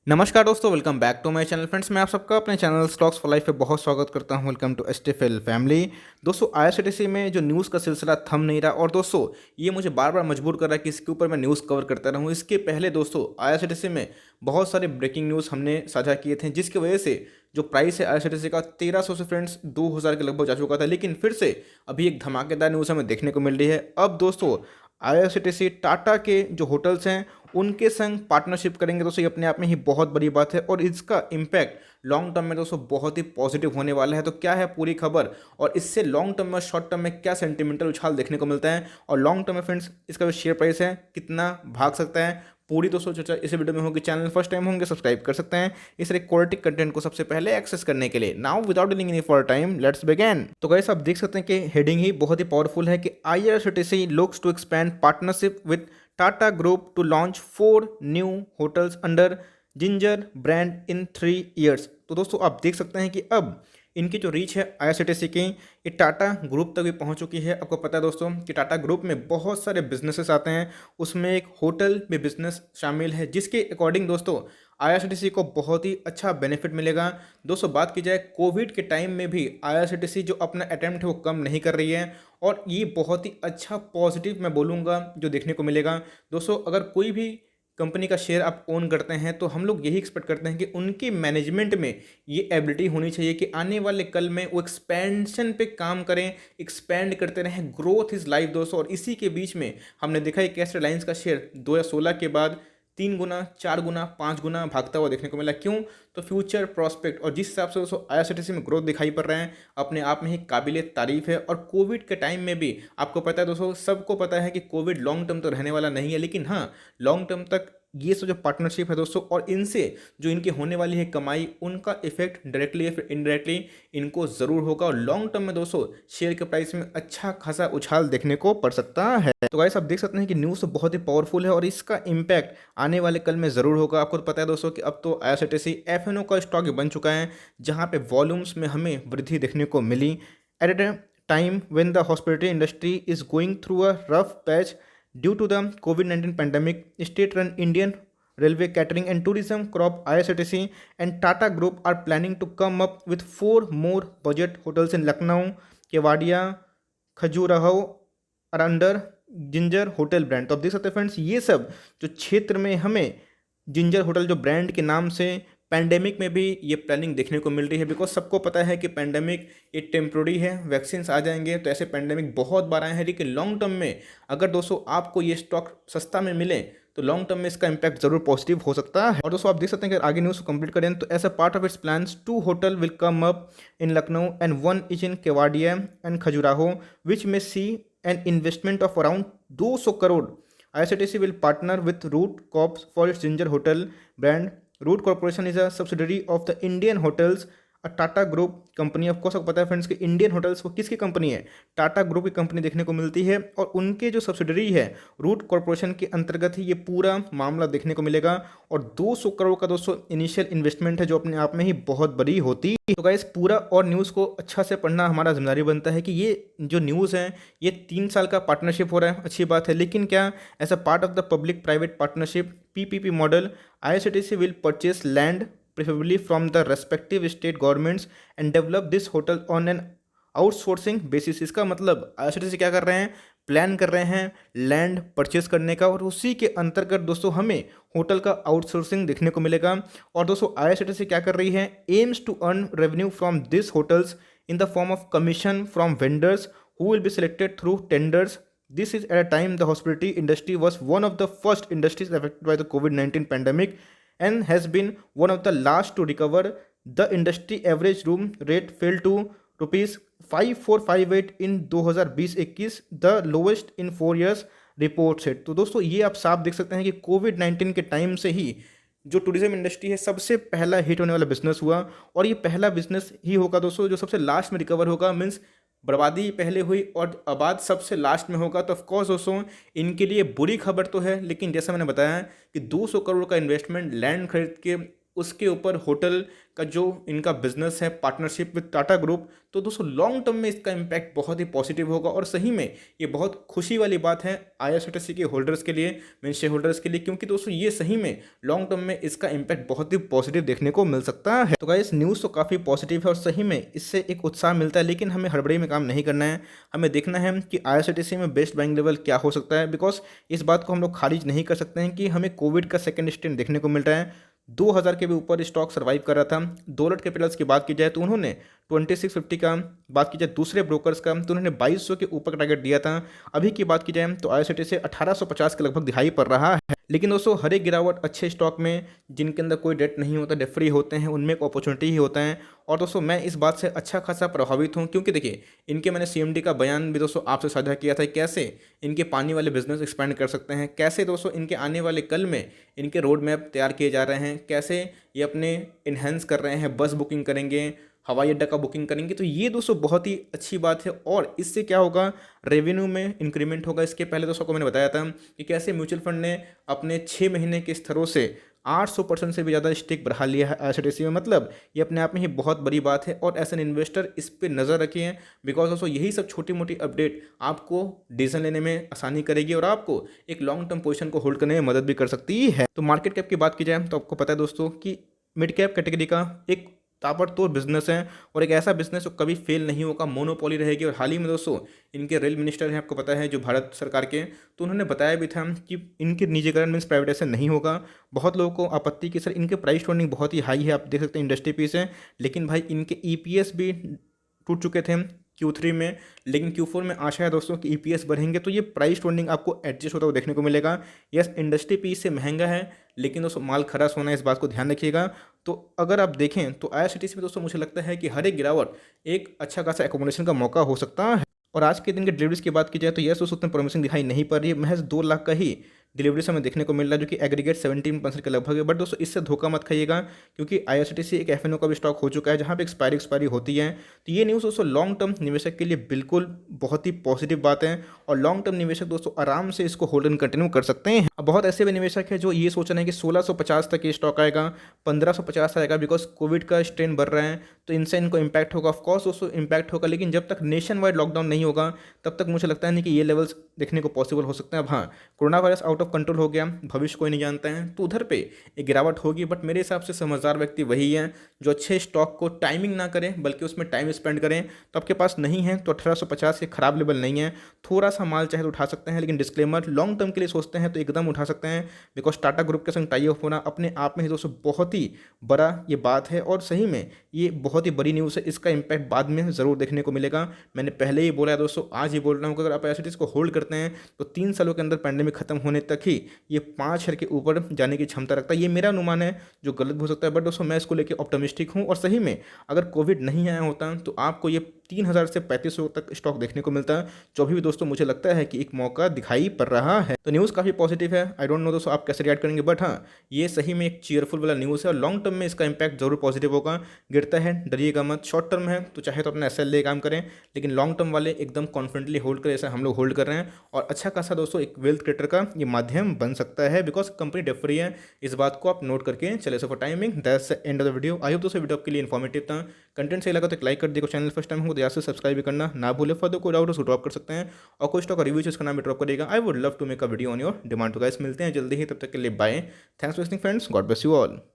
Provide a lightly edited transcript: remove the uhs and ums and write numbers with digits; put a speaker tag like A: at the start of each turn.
A: नमस्कार दोस्तों, welcome back to my channel. Friends, मैं आप सबका अपने चैनल स्टॉक्स फॉर लाइफ पे बहुत स्वागत करता हूं। Welcome to STFL family. दोस्तों, आईआरसीटीसी में जो न्यूज़ का सिलसिला थम नहीं रहा और दोस्तों ये मुझे बार बार मजबूर कर रहा है कि इसके ऊपर मैं न्यूज़ कवर करता रहूं। इसके पहले दोस्तों आईआरसीटीसी में बहुत सारे ब्रेकिंग न्यूज़ हमने साझा किए थे, जिसकी वजह से जो प्राइस है आईआरसीटीसी का 1300 से फ्रेंड्स 2000 के लगभग जा चुका था। लेकिन फिर से अभी एक धमाकेदार न्यूज़ हमें देखने को मिल रही है। अब दोस्तों आईआरसीटीसी टाटा के जो होटल्स हैं उनके संग पार्टनरशिप करेंगे। दोस्तों ये अपने आप में ही बहुत बड़ी बात है और इसका इम्पैक्ट लॉन्ग टर्म में दोस्तों बहुत ही पॉजिटिव होने वाला है। तो क्या है पूरी खबर और इससे लॉन्ग टर्म में शॉर्ट टर्म में क्या सेंटिमेंटल उछाल देखने को मिलता है और लॉन्ग टर्म में फ्रेंड्स इसका जो शेयर प्राइस है कितना भाग सकता है, पूरी दोस्तों चर्चा इस वीडियो में होगी। चैनल फर्स्ट टाइम होंगे सब्सक्राइब कर सकते हैं इस तरह क्वालिटी कंटेंट को सबसे पहले एक्सेस करने के लिए। Now without delaying any for time let's begin. तो गाइस आप देख सकते हैं कि हेडिंग ही बहुत ही पावरफुल है कि IRCTC looks to expand partnership with Tata group to launch 4 new hotels under Ginger brand in 3 years. तो दोस्तों आप देख सकते हैं कि अब इनकी जो रीच है आईआरसीटीसी की ये टाटा ग्रुप तक भी पहुंच चुकी है। आपको पता है दोस्तों कि टाटा ग्रुप में बहुत सारे बिजनेसेस आते हैं, उसमें एक होटल में बिजनेस शामिल है, जिसके अकॉर्डिंग दोस्तों आईआरसीटीसी को बहुत ही अच्छा बेनिफिट मिलेगा। दोस्तों बात की जाए कोविड के टाइम में भी आईआरसीटीसी जो अपना अटेम्प्ट है वो कम नहीं कर रही है और ये बहुत ही अच्छा पॉजिटिव मैं बोलूँगा जो देखने को मिलेगा। दोस्तों अगर कोई भी कंपनी का शेयर आप ओन करते हैं तो हम लोग यही एक्सपेक्ट करते हैं कि उनके मैनेजमेंट में ये एबिलिटी होनी चाहिए कि आने वाले कल में वो एक्सपेंशन पे काम करें, एक्सपेंड करते रहें। ग्रोथ इज लाइफ दोस्तों। और इसी के बीच में हमने देखा है कैस्टर एलायंस का शेयर 2016 के बाद 3 गुना, 4 गुना, 5 गुना भागता हुआ देखने को मिला। क्यों? तो फ्यूचर प्रोस्पेक्ट और जिस हिसाब से दोस्तों आईआरसीटीसी में ग्रोथ दिखाई पड़ रहे हैं अपने आप में ही काबिले तारीफ है। और कोविड के टाइम में भी आपको पता है दोस्तों, सबको पता है कि कोविड लॉन्ग टर्म तो रहने वाला नहीं है, लेकिन हाँ लॉन्ग टर्म तक ये सब जो पार्टनरशिप है दोस्तों और इनसे जो इनकी होने वाली है कमाई उनका इफेक्ट डायरेक्टली या फिर इनडायरेक्टली इनको ज़रूर होगा और लॉन्ग टर्म में दोस्तों शेयर के प्राइस में अच्छा खासा उछाल देखने को पड़ सकता है। तो गाइस आप देख सकते हैं कि न्यूज़ तो बहुत ही पावरफुल है और इसका इम्पैक्ट आने वाले कल में ज़रूर होगा। आपको पता है दोस्तों कि अब तो आईआरसीटीसी एफएनओ का स्टॉक बन चुका है, जहाँ पे वॉल्यूम्स में हमें वृद्धि देखने को मिली at a time when the hospitality industry is going through a rough patch due to the COVID-19 pandemic. State-run Indian Railway Catering and Tourism Corp IRCTC and Tata Group are planning to come up with 4 more budget hotels in Lucknow, Kewadia, Khajuraho और under ginger hotel brand. तो आप देख सकते हैं friends ये सब जो क्षेत्र में हमें जिंजर होटल जो ब्रांड के नाम से पैंडेमिक में भी ये प्लानिंग देखने को मिल रही है। बिकॉज सबको पता है कि पैंडेमिक ये टेम्प्रोरी है, वैक्सीन्स आ जाएंगे तो ऐसे पैंडेमिक बहुत बार आए हैं, लेकिन लॉन्ग टर्म में अगर दोस्तों आपको ये स्टॉक सस्ता में मिले तो लॉन्ग टर्म में इसका इंपैक्ट जरूर पॉजिटिव हो सकता है। और दोस्तों आप देख सकते हैं कि आगे न्यूज़ को कंप्लीट करें तो as a part of its plans 2 hotel will come up in Lucknow and 1 is in Kevadia and Khajuraho which में see an investment of around 200 crore. IRCTC will partner with Root Corp for its Ginger Hotel brand. Root Corporation is a subsidiary of the Indian Hotels, a Tata Group company. Of course आपको पता है friends कि Indian hotels वो किसकी company है? Tata group की company देखने को मिलती है और उनके जो सब्सिडरी है रूट कॉरपोरेशन के अंतर्गत ही ये पूरा मामला देखने को मिलेगा। और 200 करोड़ का दोस्तों इनिशियल इन्वेस्टमेंट है जो अपने आप में ही बहुत बड़ी होती है। तो गाइस पूरा और न्यूज़ को अच्छा से पढ़ना हमारा जिम्मेदारी बनता है कि ये जो न्यूज़ है ये 3 साल का पार्टनरशिप हो रहा है, अच्छी बात है। लेकिन क्या as a part of the public private partnership PPP model IRCTC will purchase land preferably from the respective state governments and develop this hotel on an outsourcing basis। इसका मतलब आईआरसीटीसी क्या कर रहे हैं, प्लान कर रहे हैं लैंड परचेस करने का और उसी के अंतर्गत दोस्तों हमें होटल का आउटसोर्सिंग देखने को मिलेगा। और दोस्तों आईआरसीटीसी क्या कर रही है, aims to earn revenue from this hotels in the form of commission from vendors who will be selected through tenders. This is at a time the hospitality industry was one of the first industries affected by the COVID-19 pandemic and has been one of the last to recover. The industry average room rate fell to rupees 5458 in 2020-21, the lowest in 4 years, report set. तो दोस्तों ये आप साफ देख सकते हैं कि कोविड-19 के टाइम से ही जो टूरिज्म इंडस्ट्री है सबसे पहला हिट होने वाला बिजनेस हुआ और ये पहला बिजनेस ही होगा दोस्तों जो सबसे लास्ट में रिकवर होगा। मीन्स बर्बादी पहले हुई और आबाद सबसे लास्ट में होगा। तो ऑफकोर्स दोस्तों इनके लिए बुरी खबर तो है, लेकिन जैसा मैंने बताया कि 200 करोड़ का इन्वेस्टमेंट लैंड खरीद के उसके ऊपर होटल का जो इनका बिजनेस है पार्टनरशिप विद टाटा ग्रुप, तो दोस्तों लॉन्ग टर्म में इसका इम्पैक्ट बहुत ही पॉजिटिव होगा। और सही में ये बहुत खुशी वाली बात है आईआरसीटीसी के होल्डर्स के लिए, मेन शेयर होल्डर्स के लिए, क्योंकि दोस्तों ये सही में लॉन्ग टर्म में इसका इम्पैक्ट बहुत ही पॉजिटिव देखने को मिल सकता है। तो गाइस न्यूज़ तो काफ़ी पॉजिटिव है और सही में इससे एक उत्साह मिलता है, लेकिन हमें हड़बड़ी में काम नहीं करना है। हमें देखना है कि आईआरसीटीसी में बेस्ट बाइंग लेवल क्या हो सकता है, बिकॉज इस बात को हम लोग खारिज नहीं कर सकते हैं कि हमें कोविड का सेकेंड स्टेज देखने को मिल रहा है। 2000 के भी ऊपर स्टॉक सर्वाइव कर रहा था। डॉलर कैपिटल्स की बात की जाए तो उन्होंने 2650 का, बात की जाए दूसरे ब्रोकर्स का तो उन्होंने 2200 के ऊपर का टारगेट दिया था। अभी की बात की जाए तो आईआरसीटीसी से 1850 के लगभग दिखाई पड़ रहा है। लेकिन दोस्तों हर एक गिरावट अच्छे स्टॉक में जिनके अंदर कोई डेट नहीं होता, डेट फ्री होते हैं, उनमें एक अपॉर्चुनिटी ही होता है। और दोस्तों मैं इस बात से अच्छा खासा प्रभावित हूँ, क्योंकि देखिए इनके मैंने सीएमडी का बयान भी दोस्तों आपसे साझा किया था, कैसे इनके पानी वाले बिजनेस एक्सपेंड कर सकते हैं, कैसे दोस्तों इनके आने वाले कल में इनके रोड मैप तैयार किए जा रहे हैं, कैसे ये अपने इन्हेंस कर रहे हैं, बस बुकिंग करेंगे, हवाई अड्डा का बुकिंग करेंगे। तो ये दोस्तों बहुत ही अच्छी बात है और इससे क्या होगा, रेवेन्यू में इंक्रीमेंट होगा। इसके पहले दोस्तों को मैंने बताया था कि कैसे म्यूचुअल फंड ने अपने 6 महीने के स्तरों से 800% से भी ज़्यादा स्टेक बढ़ा लिया है आईआरसीटीसी में। मतलब ये अपने आप में ही बहुत बड़ी बात है और एज एन इन्वेस्टर इस पर नज़र रखिए, बिकॉज दोस्तों यही सब छोटी मोटी अपडेट आपको डिसीजन लेने में आसानी करेगी और आपको एक लॉन्ग टर्म पोजीशन को होल्ड करने में मदद भी कर सकती है। तो मार्केट कैप की बात की जाए तो आपको पता है दोस्तों कि मिड कैप कैटेगरी का एक ताबड़तोड़ बिजनेस है और एक ऐसा बिजनेस जो कभी फेल नहीं होगा, मोनोपोली रहेगी। और हाल ही में दोस्तों इनके रेल मिनिस्टर हैं, आपको पता है, जो भारत सरकार के, तो उन्होंने बताया भी था कि इनके निजीकरण मीन्स प्राइवेटाइजेशन नहीं होगा। बहुत लोगों को आपत्ति की, सर इनके प्राइस टर्निंग बहुत ही हाई है, आप देख सकते हैं इंडस्ट्री पीस है, लेकिन भाई इनके ईपीएस भी टूट चुके थे Q3 में, लेकिन Q4 में आशा है दोस्तों कि ईपीएस बढ़ेंगे तो ये प्राइस ट्रेंडिंग आपको एडजस्ट होता हुआ देखने को मिलेगा। यस इंडस्ट्री पीस से महंगा है, लेकिन दोस्तों माल खरा होना है, इस बात को ध्यान रखिएगा। तो अगर आप देखें तो आईआरसीटीसी में दोस्तों मुझे लगता है कि हर एक गिरावट एक अच्छा खासा एकोमोडेशन का मौका हो सकता है। और आज के दिन के डिलीवरीज की बात की जाए तो यस दोस्तों उतनी प्रॉमिसिंग दिखाई नहीं पड़ रही है, महज 2 लाख का ही डिलीवरी हमें देखने को मिल रहा है, जो कि एग्रीगेट 17% के लगभग है। बट दोस्तों इससे धोखा मत खाइएगा, क्योंकि आईआरसीटीसी एक एफएनओ का भी स्टॉक हो चुका है, जहां पे एक्सपायरी होती है। तो ये न्यूज़ दोस्तों लॉन्ग टर्म निवेशक के लिए बिल्कुल बहुत ही पॉजिटिव बात है और लॉन्ग टर्म निवेशक दोस्तों आराम से इसको होल्ड एंड कंटिन्यू कर सकते हैं। अब बहुत ऐसे भी निवेशक है जो ये सोच रहे हैं कि 1650 तक ये स्टॉक आएगा, 1550 आएगा, बिकॉज कोविड का स्ट्रेन बढ़ रहा है तो इनसे इनको इम्पैक्ट होगा। ऑफकोर्स दोस्तों इम्पैक्ट होगा, लेकिन जब तक नेशन वाइड लॉकडाउन नहीं होगा तब तक मुझे लगता है नहीं कि ये लेवल्स देखने को पॉसिबल हो सकते हैं। अब हाँ, corona virus out of control हो गया, भविष्य कोई नहीं जानता है, तो उधर पे एक गिरावट होगी। बट मेरे हिसाब से समझदार व्यक्ति वही है जो अच्छे स्टॉक को टाइमिंग ना करें बल्कि उसमें टाइम स्पेंड करें। तो आपके पास नहीं है तो 1850 ये खराब लेवल नहीं है, थोड़ा सा माल चाहे तो उठा सकते हैं, लेकिन डिस्क्लेमर लॉन्ग टर्म के लिए सोचते हैं तो एकदम उठा सकते हैं, बिकॉज टाटा ग्रुप के संग टाई अप होना अपने आप में ही दोस्तों बहुत ही बड़ा ये बात है और सही में ये बहुत ही बड़ी न्यूज़ है। इसका इंपैक्ट बाद में ज़रूर देखने को मिलेगा। मैंने पहले ही बोला है दोस्तों, आज ही बोल रहा हूँ कि अगर आप एसिडिस को होल्ड करते हैं तो 3 सालों के अंदर पैंडेमिक खत्म होने तक ही ये 5 शेयर के ऊपर जाने की क्षमता रखता है। ये मेरा अनुमान है जो गलत भी हो सकता है, बट दोस्तों मैं इसको लेकर ऑप्टिमिस्टिक हूँ। और सही में अगर कोविड नहीं आया होता तो आपको ये 3000 से 3500 तक स्टॉक देखने को मिलता है, जो भी दोस्तों मुझे लगता है कि एक मौका दिखाई पड़ रहा है। तो न्यूज़ काफ़ी पॉजिटिव है। आई डोंट नो दोस्तों आप कैसे रिएक्ट करेंगे, बट हाँ ये सही में एक चीयरफुल वाला न्यूज़ है और लॉन्ग टर्म में इसका इंपैक्ट जरूर पॉजिटिव होगा। गिरता है डरिएगा मत, शॉर्ट टर्म है तो चाहे तो अपना एसएल ले काम करें, लेकिन लॉन्ग टर्म वाले एकदम कॉन्फिडेंटली होल्ड करें, जैसा हम लोग होल्ड कर रहे हैं। और अच्छा खासा दोस्तों एक वेल्थ क्रिएटर का ये माध्यम बन सकता है, बिकॉज कंपनी डेट फ्री है। इस बात को आप नोट करके चले। So for timing that's the end of the video. I hope दोस्तों वीडियो आपके लिए इन्फॉर्मेटिव था। कंटेंट सही लगा तो एक लाइक कर दिए, चैनल फर्स्ट टाइम हो तो याद से सब्सक्राइब भी करना ना भूले। फर्दर कोई डाउट उसको ड्रॉप कर सकते हैं और कोई स्टॉक का रिव्यू चूज करना भी ड्रॉप करेगा। I would love to make a video on your demand. तो गाइस मिलते हैं जल्दी ही, तब तक के लिए bye. Thanks for listening friends, God bless you all.